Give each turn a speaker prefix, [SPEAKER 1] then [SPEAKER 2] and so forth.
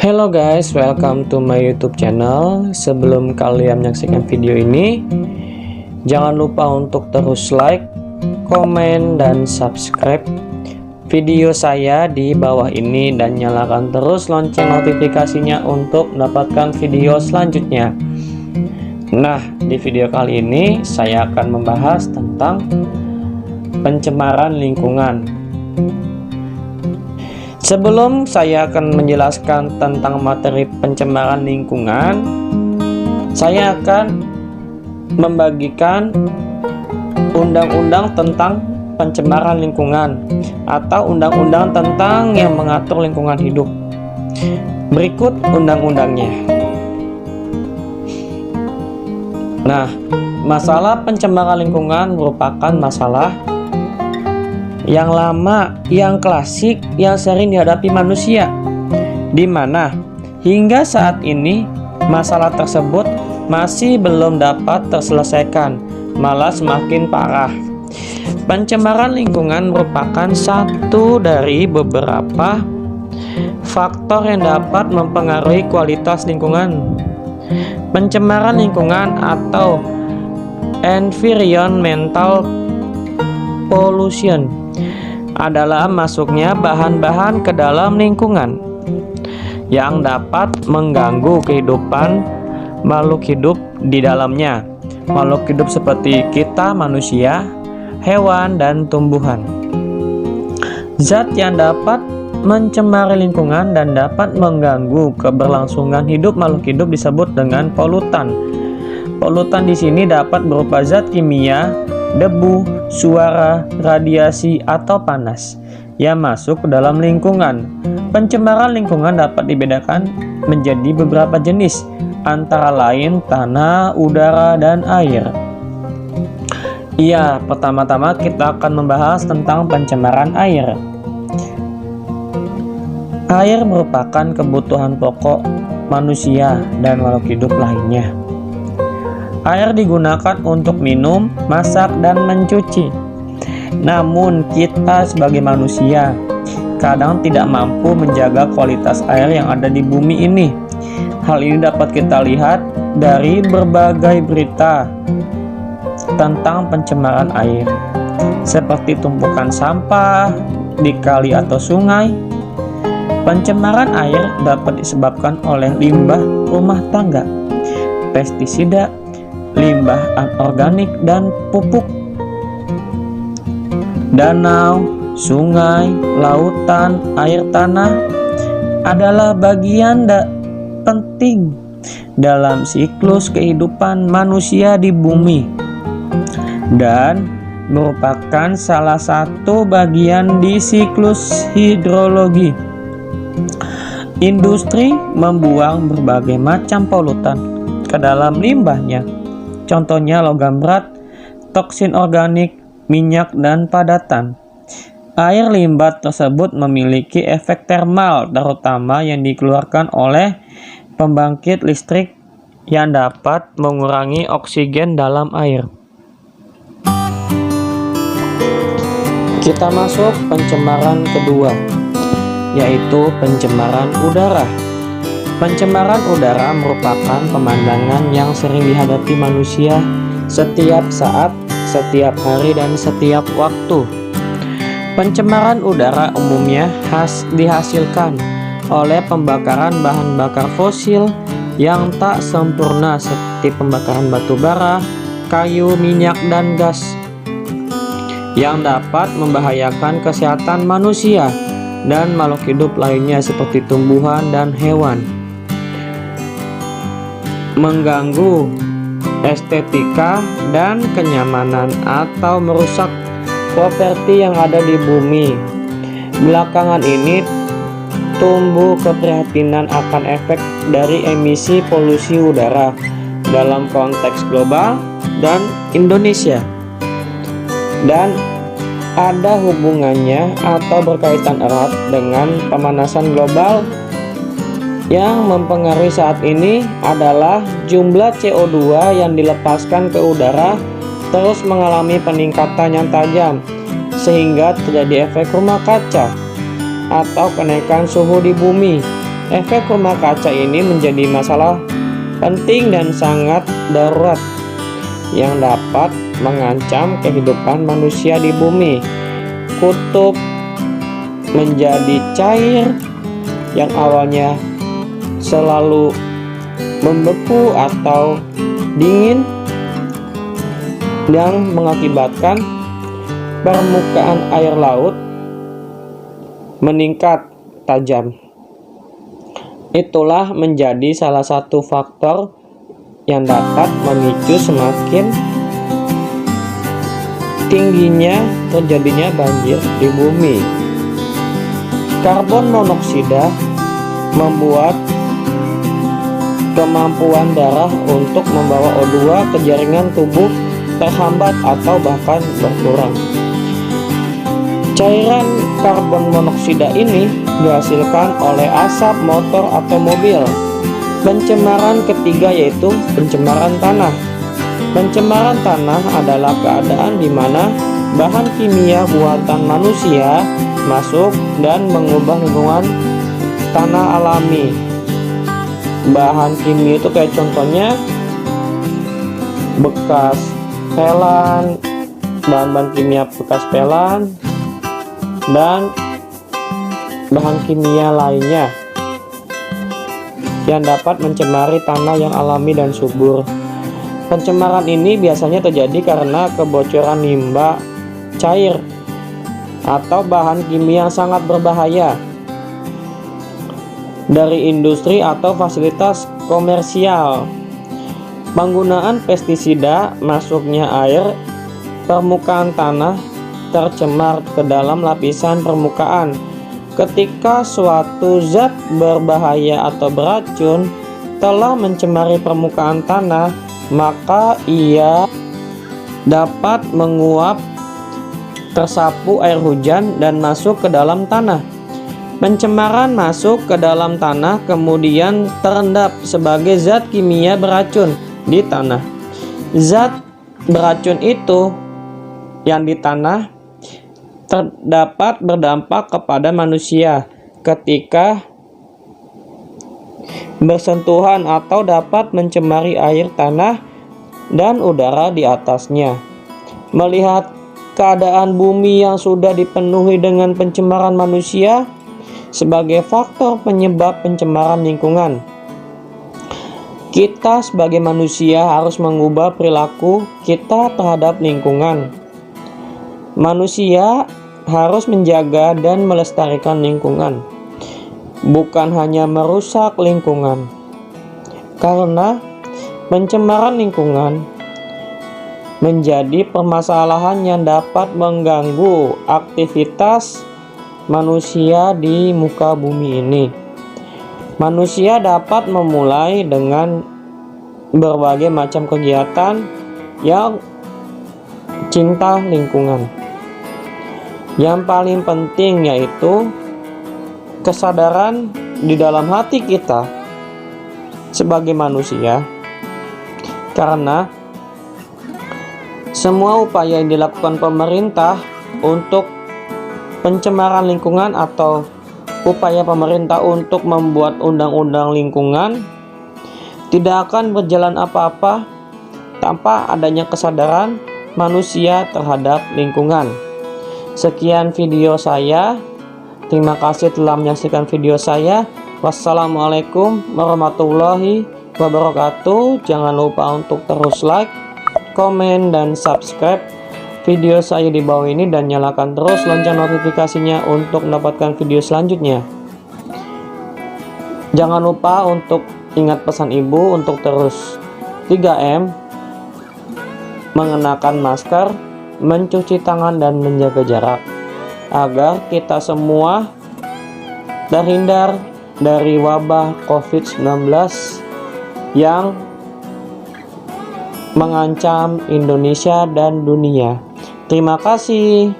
[SPEAKER 1] Hello guys, welcome to my YouTube channel. Sebelum kalian menyaksikan video ini, jangan lupa untuk terus like, komen, dan subscribe video saya di bawah ini dan nyalakan terus lonceng notifikasinya untuk mendapatkan video selanjutnya. Nah, di video kali ini saya akan membahas tentang pencemaran lingkungan. Sebelum saya akan menjelaskan tentang materi pencemaran lingkungan, saya akan membagikan undang-undang tentang pencemaran lingkungan atau undang-undang tentang yang mengatur lingkungan hidup. Berikut undang-undangnya. Nah, masalah pencemaran lingkungan merupakan masalah yang lama, yang klasik, yang sering dihadapi manusia, di mana hingga saat ini masalah tersebut masih belum dapat terselesaikan, malah semakin parah. Pencemaran lingkungan merupakan satu dari beberapa faktor yang dapat mempengaruhi kualitas lingkungan. Pencemaran lingkungan atau environmental pollution adalah masuknya bahan-bahan ke dalam lingkungan yang dapat mengganggu kehidupan makhluk hidup di dalamnya. Makhluk hidup seperti kita manusia, hewan, dan tumbuhan. Zat yang dapat mencemari lingkungan dan dapat mengganggu keberlangsungan hidup makhluk hidup disebut dengan polutan. Polutan di sini dapat berupa zat kimia, debu, suara, radiasi, atau panas yang masuk ke dalam lingkungan. Pencemaran lingkungan dapat dibedakan menjadi beberapa jenis, antara lain tanah, udara, dan air. Iya, pertama-tama kita akan membahas tentang pencemaran air. Air merupakan kebutuhan pokok manusia dan makhluk hidup lainnya. Air digunakan untuk minum, masak, dan mencuci. Namun kita sebagai manusia kadang tidak mampu menjaga kualitas air yang ada di bumi ini. Hal ini dapat kita lihat dari berbagai berita tentang pencemaran air, seperti tumpukan sampah di kali atau sungai. Pencemaran air dapat disebabkan oleh limbah rumah tangga, pestisida, limbah anorganik, dan pupuk. Danau, sungai, lautan, air tanah adalah bagian penting dalam siklus kehidupan manusia di bumi dan merupakan salah satu bagian di siklus hidrologi. Industri membuang berbagai macam polutan ke dalam limbahnya. Contohnya logam berat, toksin organik, minyak, dan padatan. Air limbah tersebut memiliki efek termal, terutama yang dikeluarkan oleh pembangkit listrik yang dapat mengurangi oksigen dalam air. Kita masuk pencemaran kedua, yaitu pencemaran udara. Pencemaran udara merupakan pemandangan yang sering dihadapi manusia setiap saat, setiap hari, dan setiap waktu. Pencemaran udara umumnya dihasilkan oleh pembakaran bahan bakar fosil yang tak sempurna seperti pembakaran batu bara, kayu, minyak, dan gas yang dapat membahayakan kesehatan manusia dan makhluk hidup lainnya seperti tumbuhan dan hewan. Mengganggu estetika dan kenyamanan atau merusak properti yang ada di bumi. Belakangan ini tumbuh keprihatinan akan efek dari emisi polusi udara dalam konteks global dan Indonesia, dan ada hubungannya atau berkaitan erat dengan pemanasan global. Yang mempengaruhi saat ini adalah jumlah CO2 yang dilepaskan ke udara terus mengalami peningkatan yang tajam, sehingga terjadi efek rumah kaca atau kenaikan suhu di bumi Efek rumah kaca ini menjadi masalah penting dan sangat darurat yang dapat mengancam kehidupan manusia di bumi. Kutub menjadi cair yang awalnya selalu membeku atau dingin yang mengakibatkan permukaan air laut meningkat tajam. Itulah menjadi salah satu faktor yang dapat memicu semakin tingginya terjadinya banjir di bumi. Karbon monoksida membuat kemampuan darah untuk membawa O2 ke jaringan tubuh terhambat atau bahkan berkurang. Cairan karbon monoksida ini dihasilkan oleh asap motor atau mobil. Pencemaran ketiga yaitu pencemaran tanah. Pencemaran tanah adalah keadaan di mana bahan kimia buatan manusia masuk dan mengubah lingkungan tanah alami. Bahan kimia itu kayak contohnya bekas pelan, bahan-bahan kimia bekas pelan, dan bahan kimia lainnya yang dapat mencemari tanah yang alami dan subur. Pencemaran ini biasanya terjadi karena kebocoran limbah cair atau bahan kimia yang sangat berbahaya dari industri atau fasilitas komersial. Penggunaan pestisida, masuknya air permukaan tanah tercemar ke dalam lapisan permukaan. Ketika suatu zat berbahaya atau beracun telah mencemari permukaan tanah, maka ia dapat menguap, tersapu air hujan dan masuk ke dalam tanah. Pencemaran masuk ke dalam tanah kemudian terendap sebagai zat kimia beracun di tanah. Zat beracun itu yang di tanah terdapat berdampak kepada manusia ketika bersentuhan atau dapat mencemari air tanah dan udara di atasnya. Melihat keadaan bumi yang sudah dipenuhi dengan pencemaran manusia sebagai faktor penyebab pencemaran lingkungan, kita sebagai manusia harus mengubah perilaku kita terhadap lingkungan. Manusia harus menjaga dan melestarikan lingkungan, bukan hanya merusak lingkungan. Karena pencemaran lingkungan menjadi permasalahan yang dapat mengganggu aktivitas manusia di muka bumi ini. Manusia dapat memulai dengan berbagai macam kegiatan yang cinta lingkungan. Yang paling penting yaitu kesadaran di dalam hati kita sebagai manusia, karena semua upaya yang dilakukan pemerintah untuk pencemaran lingkungan atau upaya pemerintah untuk membuat undang-undang lingkungan tidak akan berjalan apa-apa tanpa adanya kesadaran manusia terhadap lingkungan. Sekian video saya. Terima kasih telah menyaksikan video saya. Wassalamualaikum warahmatullahi wabarakatuh. Jangan lupa untuk terus like, komen, dan subscribe video saya di bawah ini dan nyalakan terus lonceng notifikasinya untuk mendapatkan video selanjutnya. Jangan lupa untuk ingat pesan ibu untuk terus 3M, mengenakan masker, mencuci tangan, dan menjaga jarak, agar kita semua terhindar dari wabah COVID-19 yang mengancam Indonesia dan dunia. Terima kasih.